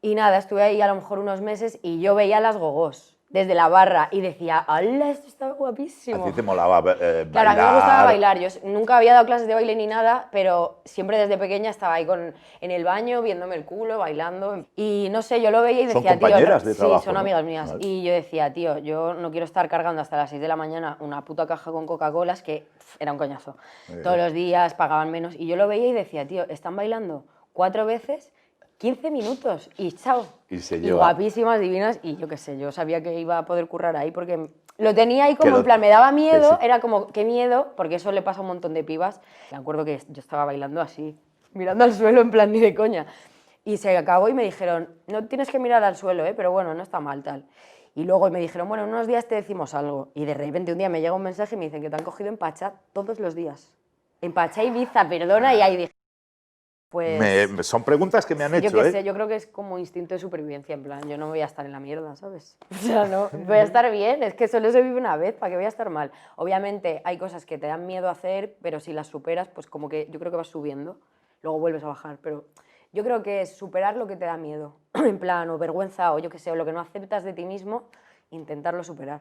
Y nada, estuve ahí a lo mejor unos meses y yo veía las gogós desde la barra y decía, ¡hala, esto está guapísimo! A ti te molaba bailar. Claro, a mí me gustaba bailar. Yo nunca había dado clases de baile ni nada, pero siempre desde pequeña estaba ahí en el baño, viéndome el culo, bailando. Y no sé, yo lo veía y decía, ¿Son compañeras tío... de trabajo? Sí, son amigas mías. Vale. Y yo decía, tío, yo no quiero estar cargando hasta las 6 de la mañana una puta caja con Coca-Colas, que era un coñazo. Todos los días pagaban menos. Y yo lo veía y decía, tío, están bailando 4 veces... 15 minutos y chao. Y guapísimas, divinas, y yo qué sé, yo sabía que iba a poder currar ahí porque lo tenía ahí como en plan, me daba miedo, era como, qué miedo, porque eso le pasa a un montón de pibas. Me acuerdo que yo estaba bailando así, mirando al suelo en plan ni de coña. Y se acabó y me dijeron, no tienes que mirar al suelo, pero bueno, no está mal, tal. Y luego me dijeron, bueno, en unos días te decimos algo. Y de repente un día me llega un mensaje y me dicen que te han cogido en Pachá todos los días. En Pachá Ibiza, perdona, y ahí dije, pues... son preguntas que me han hecho, Yo qué sé, yo creo que es como instinto de supervivencia, en plan, yo no voy a estar en la mierda, ¿sabes? O sea, no, voy a estar bien, es que solo se vive una vez, ¿para qué voy a estar mal? Obviamente hay cosas que te dan miedo hacer, pero si las superas, pues como que yo creo que vas subiendo, luego vuelves a bajar, pero yo creo que es superar lo que te da miedo, en plan, o vergüenza, o yo qué sé, o lo que no aceptas de ti mismo, intentarlo superar.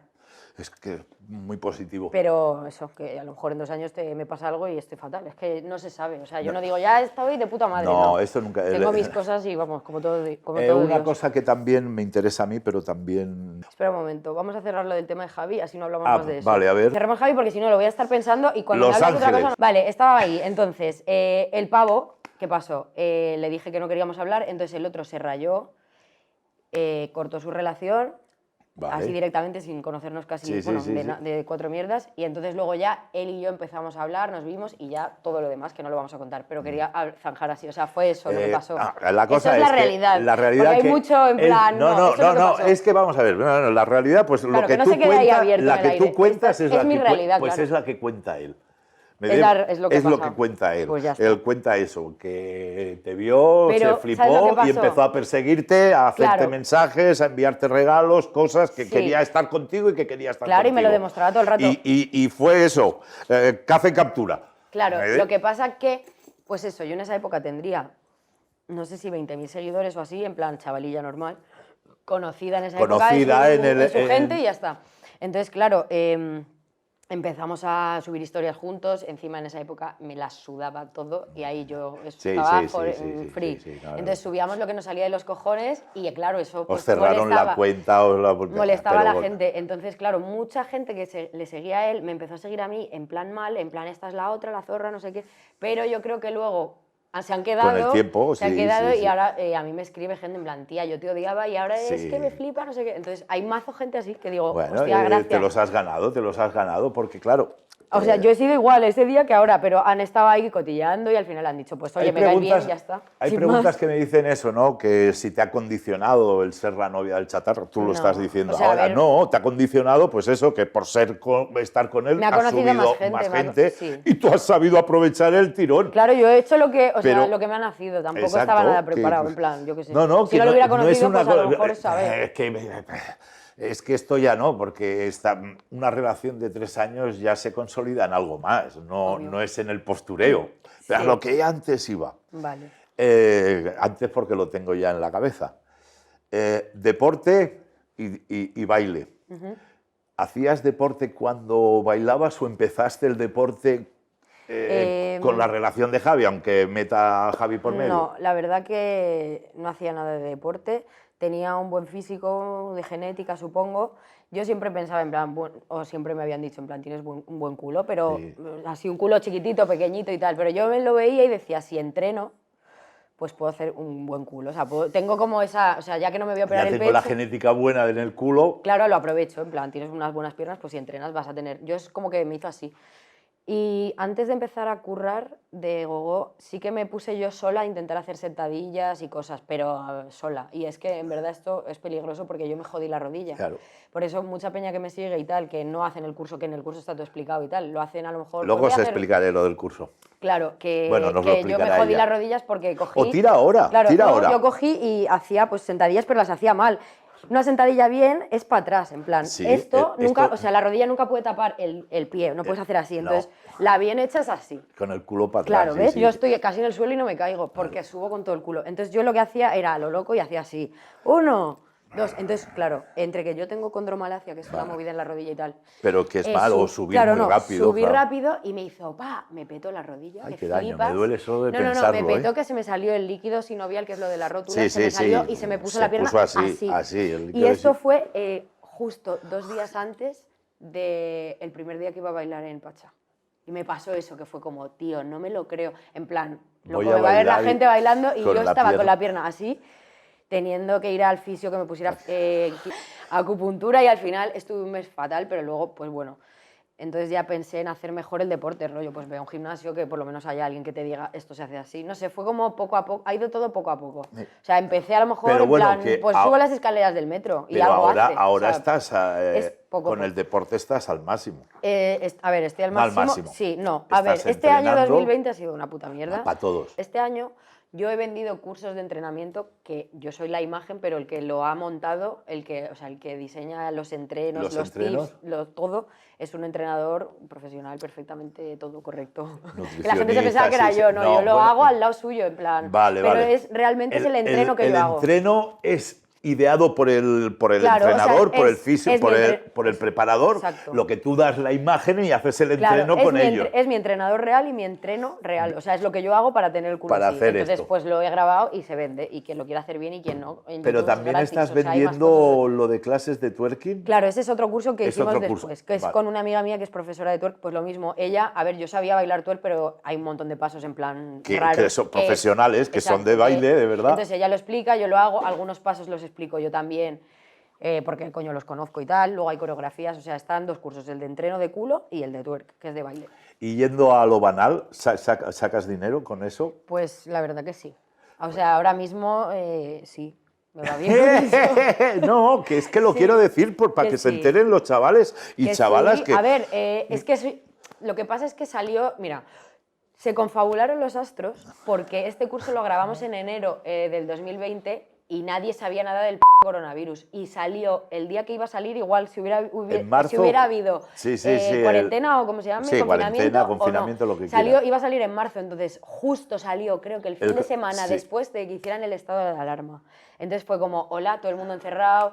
Es que muy positivo. Pero eso, que a lo mejor en 2 años me pasa algo y estoy fatal. Es que no se sabe. O sea, yo no digo, ya estoy de puta madre. No, esto nunca... Tengo mis cosas y vamos, como todo una Dios. cosa que también me interesa a mí, pero también... Espera un momento, vamos a cerrar lo del tema de Javi, así no hablamos más de eso. Vale, a ver. Cerramos Javi porque si no lo voy a estar pensando y cuando Los me hablas de otra Ángeles. cosa... Vale, estaba ahí. Entonces, el pavo, ¿qué pasó? Le dije que no queríamos hablar, entonces el otro se rayó, cortó su relación... Vale. Así directamente, sin conocernos casi, Sí. de 4 mierdas. Y entonces luego ya él y yo empezamos a hablar, nos vimos y ya todo lo demás, que no lo vamos a contar. Pero quería zanjar así, o sea, fue eso lo que pasó. La cosa eso es la realidad. La realidad porque hay mucho en plan, no, es que vamos a ver, la realidad, pues claro, lo que, no tú se quede ahí cuentas, abierto la en que el tú aire. cuentas es mi realidad, pues claro. es la que cuenta él. Es lo que cuenta él. Pues ya está. Él cuenta eso, que te vio, pero, se flipó y empezó a perseguirte, a hacerte mensajes, a enviarte regalos, cosas que quería estar contigo y que quería estar contigo. Claro, y me lo demostraba todo el rato. Y fue eso, caza y captura. Claro, lo que pasa que, pues eso, yo en esa época tendría, no sé si 20.000 seguidores o así, en plan chavalilla normal, conocida en esa época en su gente y ya está. Entonces, claro... empezamos a subir historias juntos, encima en esa época me las sudaba todo y ahí yo estaba free. Claro. Entonces subíamos lo que nos salía de los cojones y claro, eso pues, os cerraron la cuenta, molestaba a la gente. Entonces, claro, mucha gente que le seguía a él me empezó a seguir a mí en plan mal, en plan esta es la otra, la zorra, no sé qué, pero yo creo que luego... se han quedado, con el tiempo, y ahora a mí me escribe gente en plan, tía, yo te odiaba y ahora es que me flipa, no sé qué. Entonces hay mazo gente así que digo, bueno, hostia, gracias. Te los has ganado, porque claro... O sea, yo he sido igual ese día que ahora, pero han estado ahí cotilleando y al final han dicho, pues oye, me caes bien, ya está. Hay preguntas que me dicen eso, ¿no? Que si te ha condicionado el ser la novia del chatarra, tú lo estás diciendo ahora. No, te ha condicionado, pues eso, que por estar con él has subido más gente y tú has sabido aprovechar el tirón. Claro, yo he hecho lo que me ha nacido, tampoco estaba nada preparado, en plan, yo qué sé. Si no lo hubiera conocido, pues a lo mejor es saber. Es que esto ya no, porque una relación de 3 años ya se consolida en algo más, no es en el postureo, pero a lo que antes iba. Vale. Antes porque lo tengo ya en la cabeza. Deporte y baile. ¿Hacías deporte cuando bailabas o empezaste el deporte con la relación de Javi, aunque meta a Javi por medio? No, la verdad que no hacía nada de deporte. Tenía un buen físico, de genética, supongo. Yo siempre pensaba en plan, o siempre me habían dicho en plan, tienes un buen culo, pero así un culo chiquitito, pequeñito y tal. Pero yo me lo veía y decía, si entreno, pues puedo hacer un buen culo. O sea, tengo como esa, o sea, ya que no me voy a operar el pecho... Ya tengo la genética buena en el culo. Claro, lo aprovecho, en plan, tienes unas buenas piernas, pues si entrenas vas a tener... Yo es como que me hizo así. Y antes de empezar a currar de gogo, sí que me puse yo sola a intentar hacer sentadillas y cosas, pero sola. Y es que en verdad esto es peligroso porque yo me jodí la rodilla. Claro. Por eso mucha peña que me sigue y tal, que no hacen el curso, que en el curso está todo explicado y tal, lo hacen a lo mejor... Luego os explicaré lo del curso. Claro, que yo me jodí las rodillas porque cogí... O tira ahora, claro, tira ahora. Yo cogí y hacía pues sentadillas, pero las hacía mal. Una sentadilla bien es para atrás, en plan, Sí, esto nunca, esto- o sea, la rodilla nunca puede tapar el pie, no puedes hacer así, no. entonces la bien hecha es así. Con el culo para atrás. Claro, sí, ¿ves? sí, Yo sí. estoy casi en el suelo y no me caigo porque subo con todo el culo. Entonces yo lo que hacía era a lo loco y hacía así. 1, 2. Entonces, claro, entre que yo tengo condromalacia, que es una movida en la rodilla y tal. Pero que es malo subir claro, muy no, rápido. subí claro. rápido y me hizo, me petó la rodilla, Ay, que qué daño, flipas. me duele solo de no, pensarlo, me petó ¿eh? que se me salió el líquido sinovial, que es lo de la rótula, Sí, se me sí, salió sí. y se me puso Se la pierna puso así, el Y líquido esto sí. fue justo 2 días antes del primer día que iba a bailar en Pacha. Y me pasó eso, que fue como, tío, no me lo creo. En plan, Voy loco, a me va a ver la bailar gente bailando y con yo la estaba con pierna. la pierna así, teniendo que ir al fisio que me pusiera acupuntura y al final estuve un mes fatal, pero luego, pues bueno. Entonces ya pensé en hacer mejor el deporte, rollo, pues ve a un gimnasio que por lo menos haya alguien que te diga esto se hace así. No sé, fue como poco a poco, ha ido todo poco a poco. O sea, empecé a lo mejor Pero en bueno, plan, que pues subo las escaleras del metro y pero algo ahora, hace. ahora O sea, estás es poco a con poco. el deporte estás al máximo. A ver, estoy al No al máximo. máximo. Sí, no. A ver, Estás este año entrenando 2020 ha sido una puta mierda. para todos. Este año yo he vendido cursos de entrenamiento que yo soy la imagen, pero el que lo ha montado, o sea, el que diseña los entrenos, ¿Los los entrenos? tips, todo, es un entrenador profesional, perfectamente todo correcto. Que la gente se pensaba que era Sí, sí. yo, no, yo lo bueno, hago al lado suyo, en plan. Vale, pero vale. realmente es el entreno que yo hago. El entreno es ideado por el Claro, o sea, entrenador, por el fisio, es mi por el preparador. exacto. Lo que tú das la imagen y haces el Claro, entreno con ellos. es mi entrenador real y mi entreno real. O sea, es lo que yo hago para tener el culo Para así. hacer Entonces, esto. pues lo he grabado y se vende. Y quien lo quiera hacer bien y quien no. En Pero YouTube es también gratis, estás o sea, hay más vendiendo cosas. lo de clases de twerking. Claro, ese es otro curso que Es hicimos otro curso, después, que es vale. con una amiga mía que es profesora de twerk, pues lo mismo. Ella, a ver, yo sabía bailar twerk, pero hay un montón de pasos en plan raros. Que son profesionales, que son de baile, de verdad. Entonces ella lo explica, yo lo hago, algunos pasos los explico yo también, porque coño los conozco y tal. Luego hay coreografías, o sea, están 2 cursos, el de entreno de culo y el de twerk, que es de baile. Y yendo a lo banal, ¿sacas dinero con eso? Pues la verdad que sí. O sea, ahora mismo sí, me va bien con eso. No, que es que lo Sí, quiero decir para que se sí. enteren los chavales y Que chavalas sí. que... A ver, es que lo que pasa es que salió, mira, se confabularon los astros porque este curso lo grabamos en enero del 2020 y nadie sabía nada del coronavirus. Y salió el día que iba a salir, igual si En marzo, si hubiera habido sí, cuarentena o como se llame, sí, cuarentena, o confinamiento, no. lo que quiera. Iba a salir en marzo, entonces justo salió, creo que el fin de semana sí. después de que hicieran el estado de alarma. Entonces fue como, hola, todo el mundo encerrado.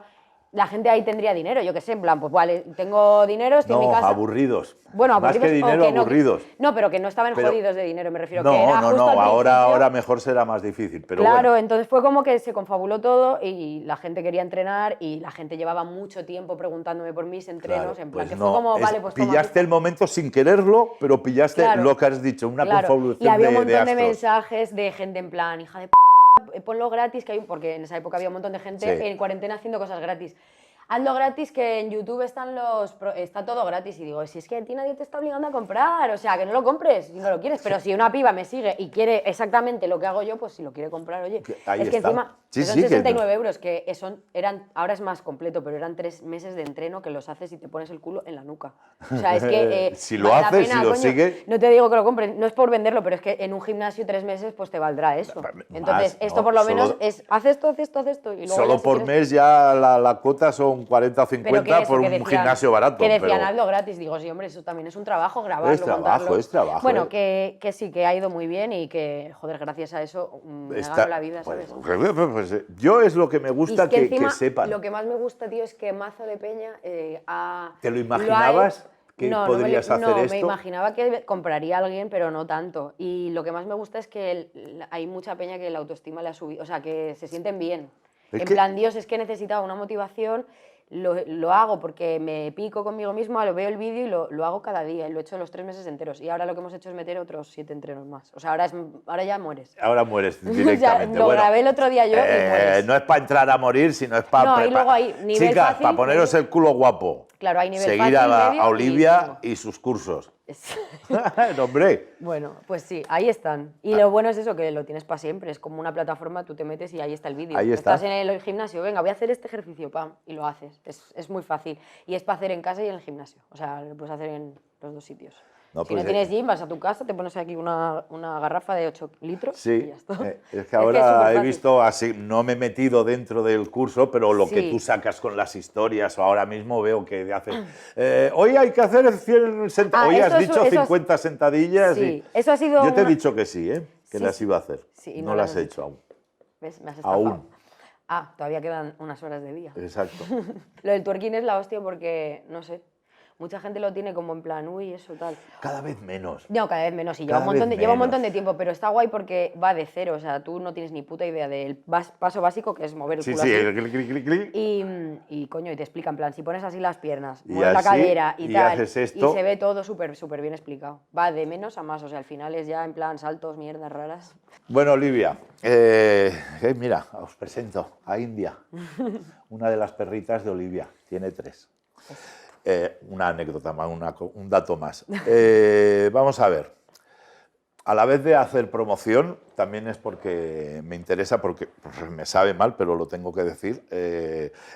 La gente ahí tendría dinero, yo qué sé, en plan, pues vale, tengo dinero, estoy en mi No, casa. aburridos. Bueno, Más aburridos que dinero, o que no, aburridos. no, pero que no estaban Pero- jodidos de dinero, me refiero, que No, era no, justo al no, principio. ahora mejor será más difícil, pero Claro, bueno. entonces fue como que se confabuló todo y la gente quería entrenar y la gente llevaba mucho tiempo preguntándome por mis entrenos, Claro, en plan, pues que no, fue como, vale, pues toma. pillaste el momento sin quererlo, pero pillaste Claro, lo que has dicho, una claro. confabulación Y había un de montón de astros. mensajes de gente en plan, hija de ponlo gratis, porque en esa época había un montón de gente Sí. en cuarentena haciendo cosas gratis. Hazlo gratis, que en YouTube está todo gratis. Y digo, si es que a ti nadie te está obligando a comprar, o sea, que no lo compres si no lo quieres. Pero si una piba me sigue y quiere exactamente lo que hago yo, pues si lo quiere comprar, oye. Ahí es que está. encima Sí, son sí, que 69 euros, que ahora es más completo, pero eran 3 meses de entreno que los haces y te pones el culo en la nuca. O sea, es que Si lo vale la haces, pena, si lo coño. sigues- No te digo que lo compres, no es por venderlo, pero es que en un gimnasio 3 meses pues te valdrá eso. Entonces, Más, esto ¿no? por lo menos Solo- es, haz esto, haz esto, haz esto. Y luego Solo ya, si por quieres, mes ya la cuota son 40 o 50 pero que eso, por que un decían, gimnasio barato. que decían, pero hazlo gratis. Digo, sí, hombre, eso también es un trabajo, grabarlo, es trabajo, montarlo. es trabajo. Bueno, que sí, que ha ido muy bien y que, joder, gracias a eso me gano la vida, ¿sabes? Yo es lo que me Y gusta es que encima, que sepan. lo que más me gusta, tío, es que Mazo de Peña ¿Te lo imaginabas que no, podrías hacer no, esto? me imaginaba que compraría a alguien, pero no tanto. Y lo que más me gusta es que hay mucha peña que la autoestima le ha subido, o sea, que se sienten bien. Es En que- plan, Dios, es que necesitaba una motivación, lo hago porque me pico conmigo mismo, lo veo el vídeo y lo hago cada día. Y lo he hecho los 3 meses enteros. Y ahora lo que hemos hecho es meter otros 7 entrenos más. O sea, ahora ya mueres. Ahora mueres O sea, directamente. lo Bueno, grabé el otro día yo y mueres. no es para entrar a morir, sino es para... No, y luego hay nivel Chicas, fácil, para poneros medio. el culo guapo. Claro, hay nivel Seguir fácil, a medio y Olivia extremo. y sus cursos. Es- No, hombre. Bueno, pues sí, ahí están. Y lo bueno es eso, que lo tienes para siempre. Es como una plataforma, tú te metes y ahí está el vídeo. Ahí está. Estás en el gimnasio, venga, voy a hacer este ejercicio, pam, y lo haces. Es muy fácil. Y es para hacer en casa y en el gimnasio. O sea, lo puedes hacer en los 2 sitios. No, Si pues, no tienes gym, vas a tu casa, te pones aquí una garrafa de 8 litros y sí, ya está. es que ahora he superfácil. visto así, no me he metido dentro del curso, pero lo que Sí. tú sacas con las historias, o ahora mismo veo que haces, hoy hay que hacer 100 sentadillas, hoy has dicho 50 sentadillas. Sí, Y eso ha sido yo te he una... dicho que sí, que Sí, las sí. iba a hacer, Sí, y no las he hecho aún. ¿Ves? Me has estafado. Aún. Ah, todavía quedan unas horas de día. Exacto. Lo del twerking es la hostia porque, no sé, mucha gente lo tiene como en plan, uy, eso tal. Cada vez menos. No, cada vez menos, y Cada lleva un vez montón de menos. tiempo, pero está guay porque va de cero, o sea, tú no tienes ni puta idea del paso básico, que es mover el Sí, culo sí, así. el clic, clic, clic, clic. Y coño, y te explica en plan, si pones así las piernas, Y mueves la así, cadera y y tal, haces y esto. se ve todo súper bien explicado. Va de menos a más, o sea, al final es ya en plan saltos, mierdas raras. Bueno, Olivia, mira, os presento a India, una de las perritas de Olivia, tiene 3. Una anécdota más, un dato más. Vamos a ver, a la vez de hacer promoción, también es porque me interesa, porque pues, me sabe mal, pero lo tengo que decir,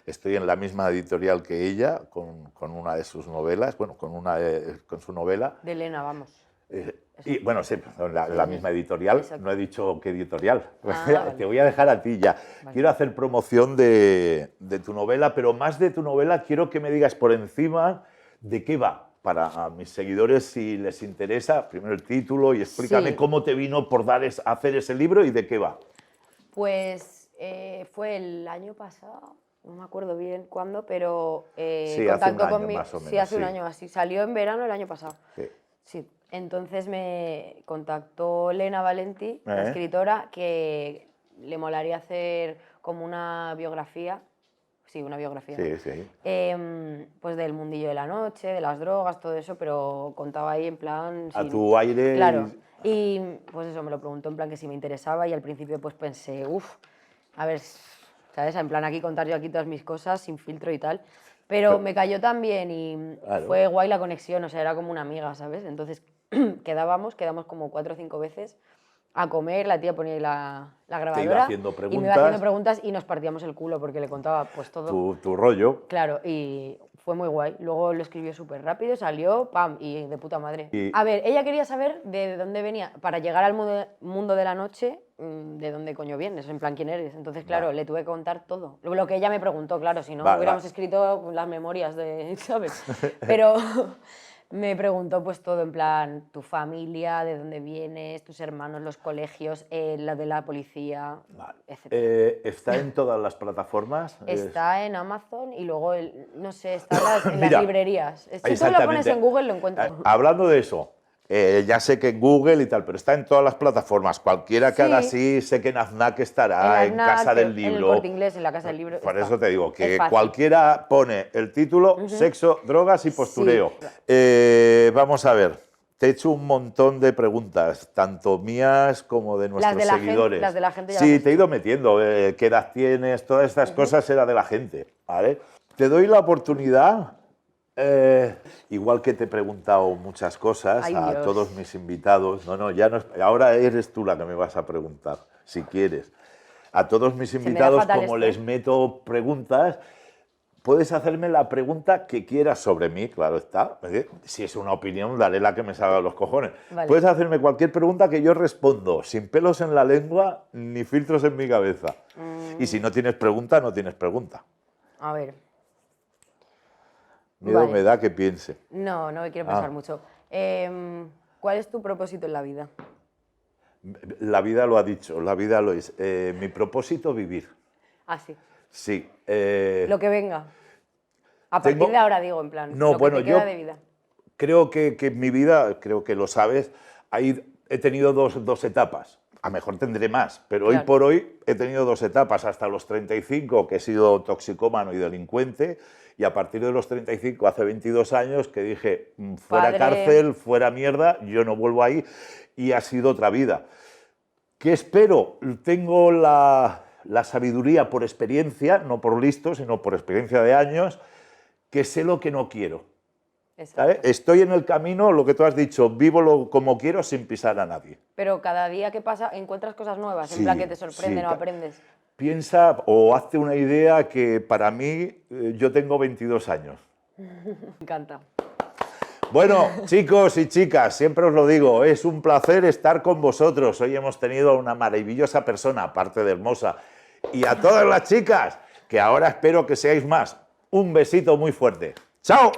estoy en la misma editorial que ella, con una de sus novelas, bueno, con su novela. De Elena, vamos. Y bueno, sí, la misma editorial, Exacto. no he dicho qué editorial. Vale. Te voy a dejar a ti ya. Vale. Quiero hacer promoción de tu novela, pero más de tu novela quiero que me digas por encima de qué va. Para a mis seguidores, si les interesa, primero el título y explícame cómo te vino por hacer ese libro y de qué va. Pues fue el año pasado, no me acuerdo bien cuándo, pero sí, contactó hace un año, conmigo. más o menos, sí, hace un año así. Salió en verano el año pasado. Sí. Sí. Entonces me contactó Lena Valentí, la escritora, que le molaría hacer como una biografía. Sí, una biografía. Sí, sí. Pues del mundillo de la noche, de las drogas, todo eso, pero contaba ahí en plan... A tu aire. Claro. Y pues eso, me lo preguntó en plan que si me interesaba y al principio pues pensé, a ver, ¿sabes? En plan aquí contar yo aquí todas mis cosas sin filtro y tal. Pero me cayó tan bien y fue guay la conexión, o sea, era como una amiga, ¿sabes? Entonces quedamos como 4 o 5 veces a comer, la tía ponía ahí la grabadora Te iba haciendo y me iba haciendo preguntas y nos partíamos el culo porque le contaba pues todo. Tu rollo. Claro, y fue muy guay. Luego lo escribió súper rápido, salió, pam, y de puta madre. A ver, ella quería saber de dónde venía, para llegar al mundo de la noche, de dónde coño vienes, en plan quién eres. Entonces, claro, le tuve que contar todo. Lo que ella me preguntó, claro, si no hubiéramos escrito las memorias de, ¿sabes? Pero... me preguntó pues todo, en plan, tu familia, de dónde vienes, tus hermanos, los colegios, la de la policía, etc. ¿Está en todas las plataformas? Está en Amazon y luego, no sé, está en las librerías. Si tú lo pones en Google lo encuentras. Hablando de eso, ya sé que en Google y tal, pero está en todas las plataformas. Cualquiera que haga así, sé que en Aznac estará, en Casa del Libro. En el Corte Inglés, en la Casa del Libro. Por eso te digo, que cualquiera pone el título, sexo, drogas y postureo. Sí. Vamos a ver, te he hecho un montón de preguntas, tanto mías como de nuestros seguidores. Las de la gente ya sí, te he ido metiendo, qué edad tienes, todas estas cosas era de la gente, ¿vale? Te doy la oportunidad... igual que te he preguntado muchas cosas a todos mis invitados, ya no, ahora eres tú la que me vas a preguntar, si quieres. A todos mis invitados, como les meto preguntas, puedes hacerme la pregunta que quieras sobre mí, claro está. Si es una opinión, daré la que me salga de los cojones. Vale. Puedes hacerme cualquier pregunta que yo respondo, sin pelos en la lengua ni filtros en mi cabeza. Y si no tienes pregunta, no tienes pregunta. A ver. Miedo me da que piense. No me quiero pensar mucho. ¿Cuál es tu propósito en la vida? La vida lo ha dicho, la vida lo es. Mi propósito, vivir. Ah, sí. Sí. Lo que venga. A partir de ahora digo, en plan, no, lo que te queda de vida. Creo que en mi vida, creo que lo sabes, he tenido dos etapas. A lo mejor tendré más, pero hoy por hoy he tenido 2 etapas. Hasta los 35, que he sido toxicómano y delincuente, y a partir de los 35, hace 22 años, que dije, fuera cárcel, fuera mierda, yo no vuelvo ahí, y ha sido otra vida. ¿Qué espero? Tengo la sabiduría por experiencia, no por listo, sino por experiencia de años, que sé lo que no quiero. ¿Sabes? Estoy en el camino, lo que tú has dicho, vivo como quiero sin pisar a nadie. Pero cada día que pasa encuentras cosas nuevas, en plan que te sorprenden o aprendes. Piensa o hazte una idea que para mí, yo tengo 22 años. Me encanta. Bueno, chicos y chicas, siempre os lo digo, es un placer estar con vosotros. Hoy hemos tenido a una maravillosa persona, aparte de hermosa, y a todas las chicas, que ahora espero que seáis más. Un besito muy fuerte. ¡Chao!